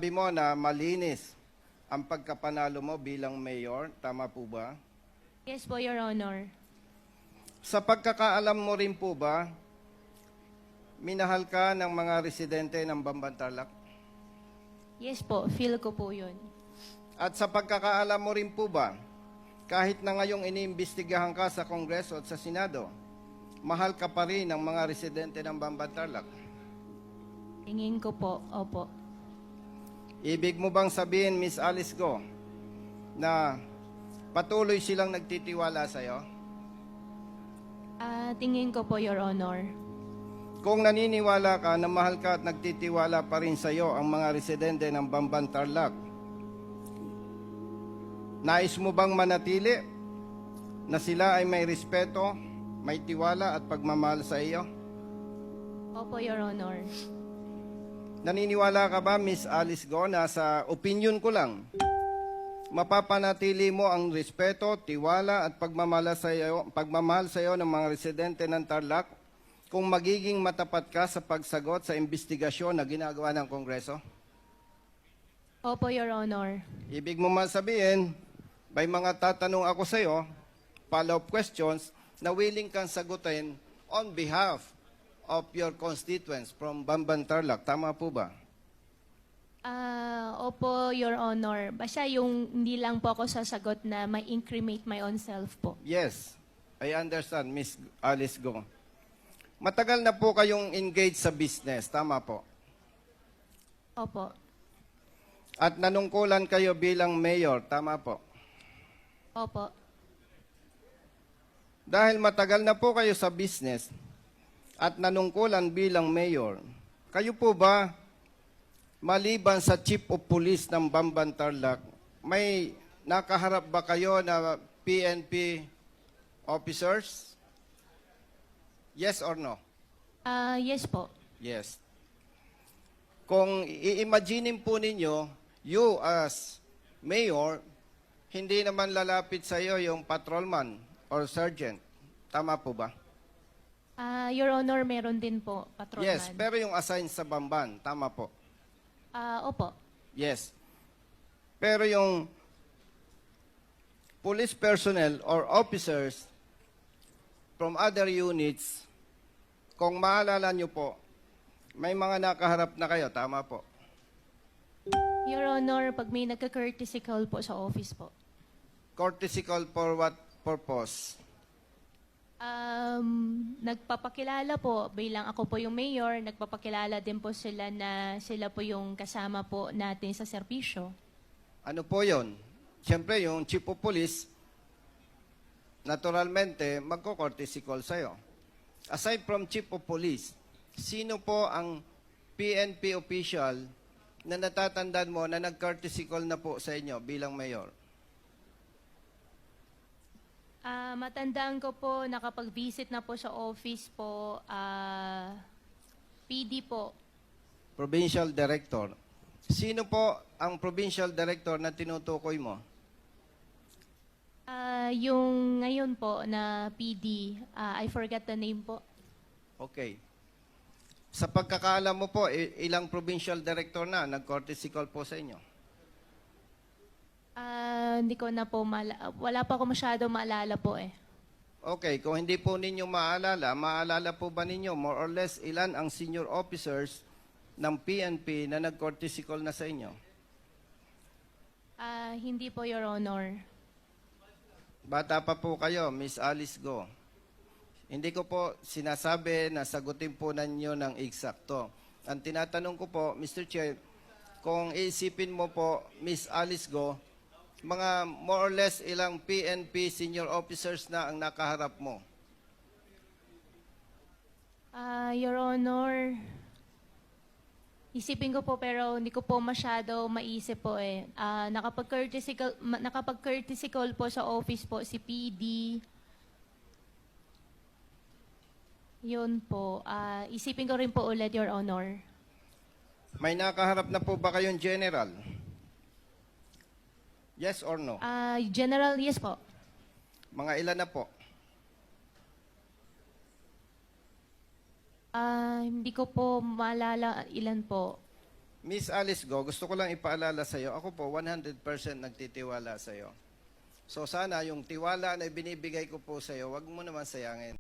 sinabi mo na malinis ang pagkapanalo mo bilang mayor. Tama po ba? Yes po, Your Honor. Sa pagkakaalam mo rin po ba, minahal ka ng mga residente ng Bamban Tarlac? Yes po, feel ko po yun. At sa pagkakaalam mo rin po ba, kahit na ngayong iniimbestigahan ka sa Kongreso at sa Senado, mahal ka pa rin ng mga residente ng Bamban Tarlac? Tingin ko po, opo. Ibig mo bang sabihin, Miss Alice Go, na patuloy silang nagtitiwala sa'yo? Tingin ko po, Your Honor. Kung naniniwala ka na mahal ka at nagtitiwala pa rin sa'yo ang mga residente ng Bamban Tarlac, nais mo bang manatili na sila ay may respeto, may tiwala at pagmamahal sa iyo? Opo, Your Honor. Naniniwala ka ba, Miss Alice Go, na sa opinion ko lang, mapapanatili mo ang respeto, tiwala at pagmamahal sa iyo ng mga residente ng Tarlac kung magiging matapat ka sa pagsagot sa investigasyon na ginagawa ng Kongreso? Opo, Your Honor. Ibig mo man sabihin, may mga tatanong ako sa iyo, follow-up questions, na willing kang sagutin on behalf of your constituents from Bamban Tarlac. Tama po ba? Opo, Your Honor. Basta yung hindi lang po ako sasagot na may incriminate my own self po. Yes, I understand, Miss Alice Go. Matagal na po kayong engaged sa business, tama po? Opo. At nanungkulan kayo bilang mayor, tama po? Opo. Dahil matagal na po kayo sa business at nanungkulan bilang mayor, kayo po ba, maliban sa Chief of Police ng Bamban Tarlac, may nakaharap ba kayo na PNP officers? Yes or no? Yes po. Yes. Kung i-imagine po ninyo, you as mayor, hindi naman lalapit sa iyo yung patrolman or sergeant. Tama po ba? Your Honor, meron din po, patrolman. Yes, pero yung assigned sa Bamban, tama po. Opo. Yes. Pero yung police personnel or officers from other units, kung maalala nyo po, may mga nakaharap na kayo, tama po. Your Honor, pag may nagka-courtesy call po sa office po. Courtesy call for what purpose? Nagpapakilala po, bilang ako po yung mayor, nagpapakilala din po sila na sila po yung kasama po natin sa serbisyo. Ano po yon? Siyempre, yung chief of police, naturalmente, magko-courtesy call sa'yo. Aside from chief of police, sino po ang PNP official na natatandaan mo na nag-courtesy call na po sa inyo bilang mayor? Matandaan ko po, nakapag-visit na po sa office po, PD po. Provincial Director. Sino po ang Provincial Director na tinutukoy mo? Yung ngayon po na PD, I forgot the name po. Okay. Sa pagkakaalam mo po, ilang Provincial Director na nag-courtesy call po sa inyo? Hindi ko na po, wala pa ako masyado maalala po eh. Okay, kung hindi po ninyo maalala po ba ninyo more or less ilan ang senior officers ng PNP na nag-courtesy call na sa inyo? Hindi po, Your Honor. Bata pa po kayo, Miss Alice Go. Hindi ko po sinasabi na sagutin po ninyo ng eksakto. Ang tinatanong ko po, Mr. Chair, kung iisipin mo po, Miss Alice Go, mga more or less ilang PNP senior officers na ang nakaharap mo? Your Honor, isipin ko po pero hindi ko po masyado maisip po eh. Nakapag-courtesy call po sa office po si PD. Yun po. Isipin ko rin po ulit, Your Honor. May nakaharap na po ba kayong general? Yes or no? General, yes po. Mga ilan na po? Hindi ko po maalala ilan po. Miss Alice Go, gusto ko lang ipaalala sa iyo, ako po 100% nagtitiwala sa iyo. So sana yung tiwala na binibigay ko po sa iyo, wag mo naman sayangin.